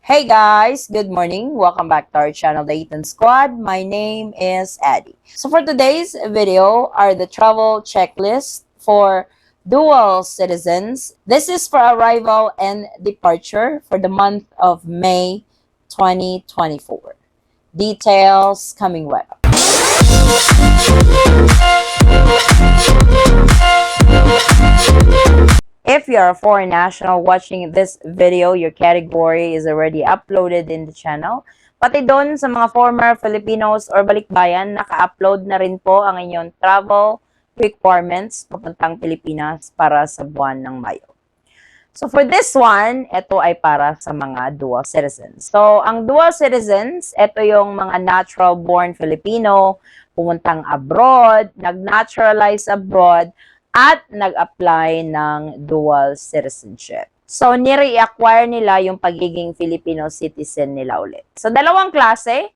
Hey guys, good morning. Welcome back to our channel, The Ethan Squad. My name is Eddie. So for today's video are the travel checklist for dual citizens. This is for arrival and departure for the month of May 2024. Details coming right up. If you're a foreign national watching this video, your category is already uploaded in the channel. Pati doon sa mga former Filipinos or balikbayan, naka-upload na rin po ang inyong travel requirements papuntang Pilipinas para sa buwan ng Mayo. So for this one, ito ay para sa mga dual citizens. So ang dual citizens, ito yung mga natural-born Filipino, pumuntang abroad, nag-naturalize abroad, at nag-apply ng dual citizenship. So nire-acquire nila yung pagiging Filipino citizen nila ulit. So dalawang klase,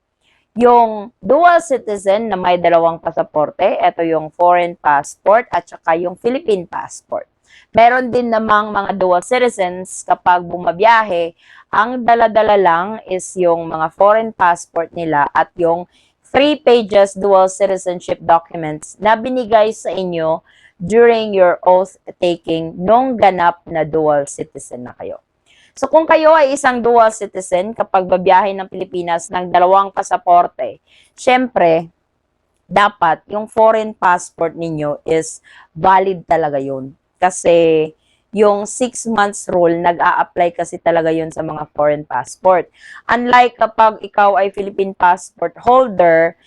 yung dual citizen na may dalawang pasaporte, ito yung foreign passport at saka yung Philippine passport. Meron din namang mga dual citizens kapag bumabiyahe, ang dala-dala lang is yung mga foreign passport nila at yung 3 pages dual citizenship documents na binigay sa inyo during your oath taking nung ganap na dual citizen na kayo. So kung kayo ay isang dual citizen, kapag babiyahe ng Pilipinas ng dalawang pasaporte, syempre, dapat yung foreign passport ninyo is valid talaga yun. Kasi yung 6 months rule, nag-a-apply kasi talaga yun sa mga foreign passport. Unlike kapag ikaw ay Philippine passport holder,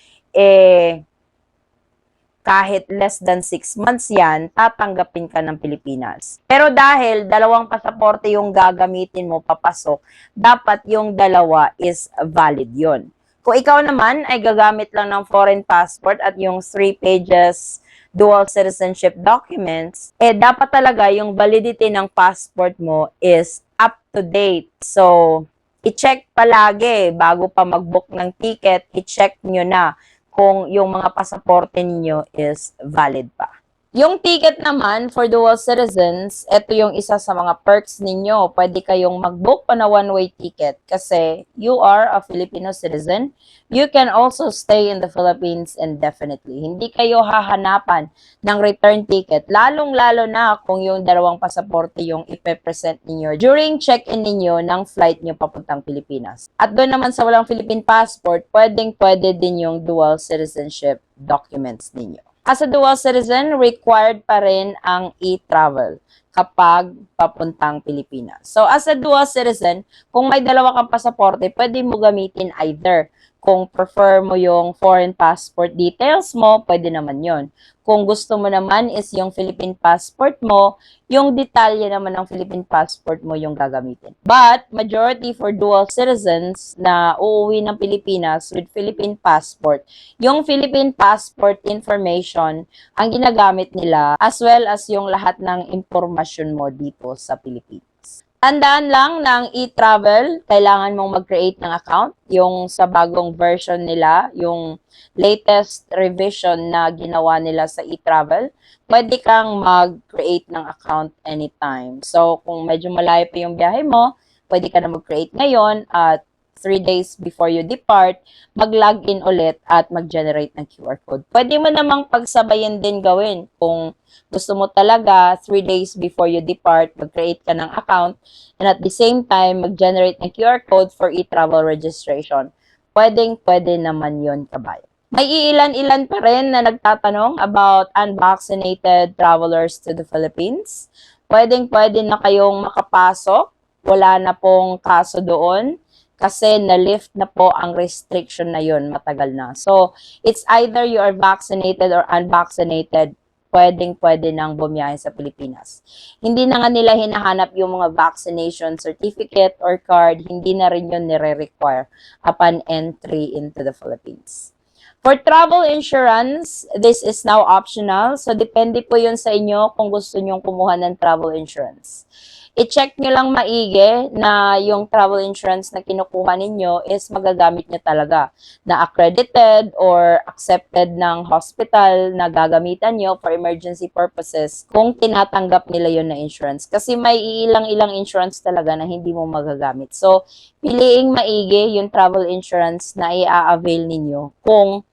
kahit less than 6 months yan, tatanggapin ka ng Pilipinas. Pero dahil dalawang pasaporte yung gagamitin mo papasok, dapat yung dalawa is valid yun. Kung ikaw naman ay gagamit lang ng foreign passport at yung 3 pages dual citizenship documents, dapat talaga yung validity ng passport mo is up to date. So, i-check palagi bago pa mag-book ng ticket, i-check nyo na kung yung mga pasaporte ninyo is valid pa. Yung ticket naman for dual citizens, ito yung isa sa mga perks ninyo. Pwede kayong mag-book pa na one-way ticket kasi you are a Filipino citizen. You can also stay in the Philippines indefinitely. Hindi kayo hahanapan ng return ticket, lalong-lalo na kung yung dalawang pasaporte yung ipe-present ninyo during check-in ninyo ng flight nyo papuntang Pilipinas. At doon naman sa walang Philippine passport, pwedeng-pwede din yung dual citizenship documents ninyo. As a dual citizen, required pa rin ang e-travel kapag papuntang Pilipinas. So, as a dual citizen, kung may dalawa kang pasaporte, pwede mo gamitin either. Kung prefer mo yung foreign passport details mo, pwede naman yon. Kung gusto mo naman is yung Philippine passport mo, yung detalye naman ng Philippine passport mo yung gagamitin. But, majority for dual citizens na uuwi ng Pilipinas with Philippine passport, yung Philippine passport information ang ginagamit nila as well as yung lahat ng impormasyon mo dito sa Pilipinas. Tandaan lang ng e-travel, kailangan mong mag-create ng account. Yung sa bagong version nila, yung latest revision na ginawa nila sa e-travel, pwede kang mag-create ng account anytime. So, kung medyo malayo pa yung biyahe mo, pwede ka na mag-create ngayon at 3 days before you depart, mag-login ulit at mag-generate ng QR code. Pwede mo namang pagsabayan din gawin. Kung gusto mo talaga, 3 days before you depart, mag-create ka ng account and at the same time, mag-generate ng QR code for e-travel registration. Pwedeng-pwede naman yon kabayan. May iilan-ilan pa rin na nagtatanong about unvaccinated travelers to the Philippines. Pwedeng-pwede na kayong makapasok. Wala na pong kaso doon kasi na-lift na po ang restriction na yun, matagal na. So, it's either you are vaccinated or unvaccinated, pwedeng-pwede nang bumiyahe sa Pilipinas. Hindi na nga nila hinahanap yung mga vaccination certificate or card, hindi na rin yun nire-require upon entry into the Philippines. For travel insurance, this is now optional. So, depende po yun sa inyo kung gusto nyong kumuha ng travel insurance. i-check nyo lang maigi na yung travel insurance na kinukuha ninyo is magagamit nyo talaga, na accredited or accepted ng hospital na gagamitan nyo for emergency purposes kung tinatanggap nila yon na insurance. Kasi may ilang-ilang insurance talaga na hindi mo magagamit. So, piliing maigi yung travel insurance na i-avail ninyo kung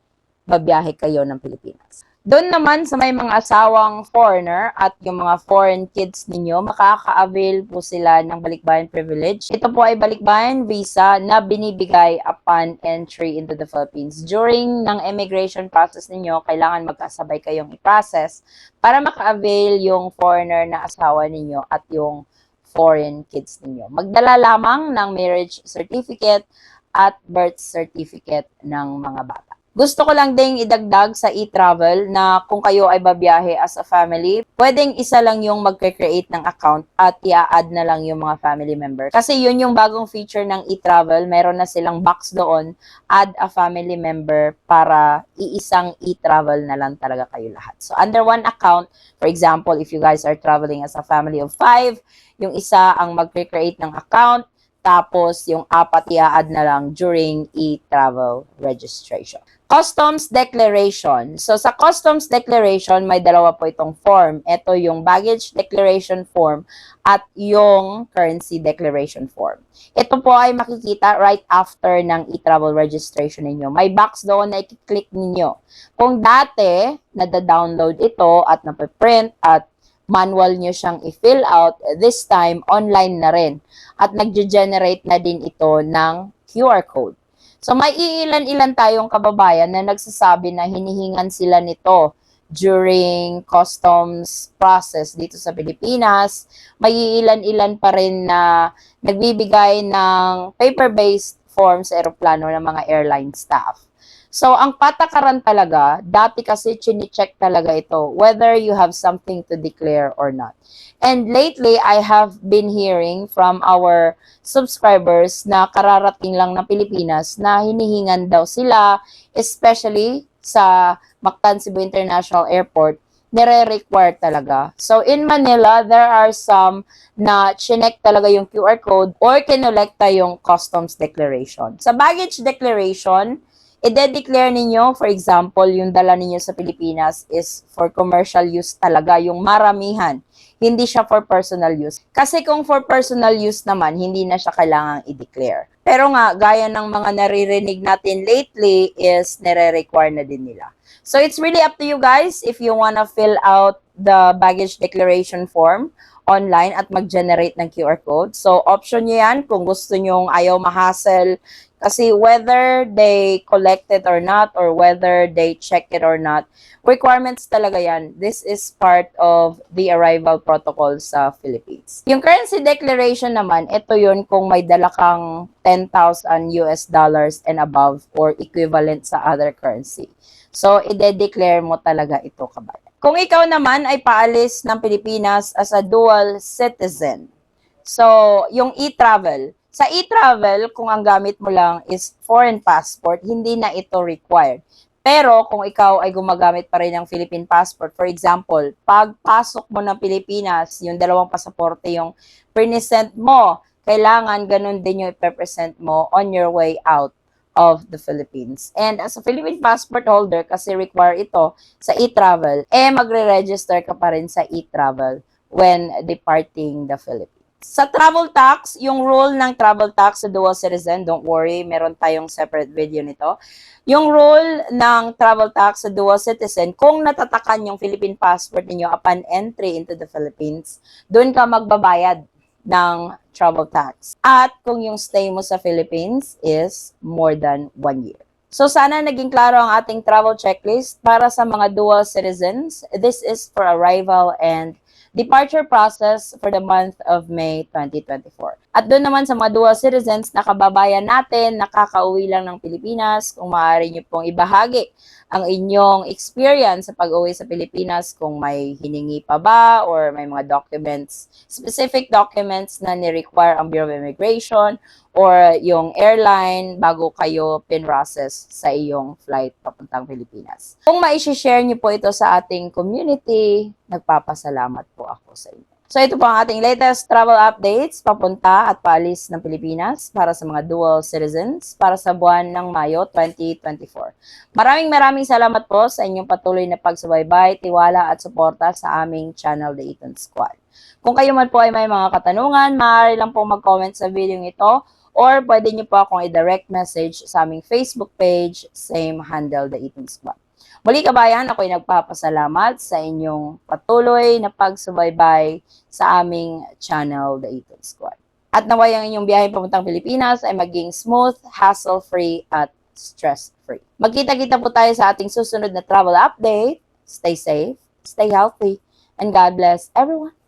babiyahe kayo ng Pilipinas. Doon naman sa may mga asawang foreigner at yung mga foreign kids ninyo, makaka-avail po sila ng balikbayan privilege. Ito po ay balikbayan visa na binibigay upon entry into the Philippines. During ng immigration process ninyo, kailangan magkasabay kayong i-process para maka-avail yung foreigner na asawa ninyo at yung foreign kids ninyo. Magdala lamang ng marriage certificate at birth certificate ng mga bata. Gusto ko lang ding idagdag sa e-travel na kung kayo ay babiyahe as a family, pwedeng isa lang yung magkreate ng account at i-add na lang yung mga family member. Kasi yun yung bagong feature ng e-travel, meron na silang box doon, add a family member para iisang e-travel na lang talaga kayo lahat. So under one account, for example, if you guys are traveling as a family of 5, yung isa ang magkreate ng account, tapos yung 4 i-add na lang during e-travel registration. Customs declaration. So, sa customs declaration, may dalawa po itong form. Ito yung baggage declaration form at yung currency declaration form. Ito po ay makikita right after ng e-travel registration ninyo. May box doon na i-click ninyo. Kung dati, nada-download ito at napiprint at manual nyo siyang i-fill out, this time, online na rin. At nag-generate na din ito ng QR code. So, may iilan-ilan tayong kababayan na nagsasabi na hinihingan sila nito during customs process dito sa Pilipinas. May iilan-ilan pa rin na nagbibigay ng paper-based form sa aeroplano ng mga airline staff. So, ang patakaran talaga, dati kasi chine-check talaga ito, whether you have something to declare or not. And lately, I have been hearing from our subscribers na kararating lang ng Pilipinas na hinihingan daw sila, especially sa Mactan Cebu International Airport, nire-require talaga. So, in Manila, there are some na chinek talaga yung QR code or kinolekta yung customs declaration. Sa baggage declaration, i-declare ninyo, for example, yung dala ninyo sa Pilipinas is for commercial use talaga, yung maramihan. Hindi siya for personal use. Kasi kung for personal use naman, hindi na siya kailangang i-declare. Pero nga, gaya ng mga naririnig natin lately is nire-require na din nila. So it's really up to you guys if you wanna fill out the baggage declaration form online at mag-generate ng QR code. So option nyo yan kung gusto nyong ayaw ma-hassle. Kasi whether they collect it or not, or whether they check it or not, requirements talaga yan. This is part of the arrival protocol sa Philippines. Yung currency declaration naman, ito yun kung may dala kang 10,000 US dollars and above or equivalent sa other currency. So, i-declare mo talaga ito, kabayan. Kung ikaw naman ay paalis ng Pilipinas as a dual citizen, so, yung e-travel, sa e-travel, kung ang gamit mo lang is foreign passport, hindi na ito required. Pero kung ikaw ay gumagamit pa rin ng Philippine passport, for example, pagpasok mo ng Pilipinas, yung dalawang pasaporte yung present mo, kailangan ganun din yung ipe-present mo on your way out of the Philippines. And as a Philippine passport holder, kasi require ito sa e-travel, magre-register ka pa rin sa e-travel when departing the Philippines. Sa travel tax, yung rule ng travel tax sa dual citizen, don't worry, meron tayong separate video nito. Yung rule ng travel tax sa dual citizen, kung natatakan yung Philippine passport niyo upon entry into the Philippines, doon ka magbabayad ng travel tax. At kung yung stay mo sa Philippines is more than 1 year. So sana naging klaro ang ating travel checklist para sa mga dual citizens. This is for arrival and departure process for the month of May 2024. At doon naman sa mga dual citizens na kababayan natin, nakakauwi lang ng Pilipinas, kung maaari nyo pong ibahagi ang inyong experience sa pag-uwi sa Pilipinas, kung may hiningi pa ba or may mga documents, specific documents na ni-require ang Bureau of Immigration or yung airline bago kayo pin-process sa iyong flight papuntang Pilipinas. Kung ma-share niyo po ito sa ating community, nagpapasalamat po ako sa inyo. So ito po ang ating latest travel updates papunta at paalis ng Pilipinas para sa mga dual citizens para sa buwan ng Mayo 2024. Maraming salamat po sa inyong patuloy na pagsubaybay, tiwala at suporta sa aming channel, The Eton Squad. Kung kayo man po ay may mga katanungan, maaari lang po mag-comment sa video ito or pwede nyo po akong i-direct message sa aming Facebook page, same handle, The Eton Squad. Muli kabayan, ako'y nagpapasalamat sa inyong patuloy na pagsubaybay sa aming channel, The Eton Squad. At naway ang inyong biyahe papuntang Pilipinas ay maging smooth, hassle-free at stress-free. Magkita-kita po tayo sa ating susunod na travel update. Stay safe, stay healthy, and God bless everyone.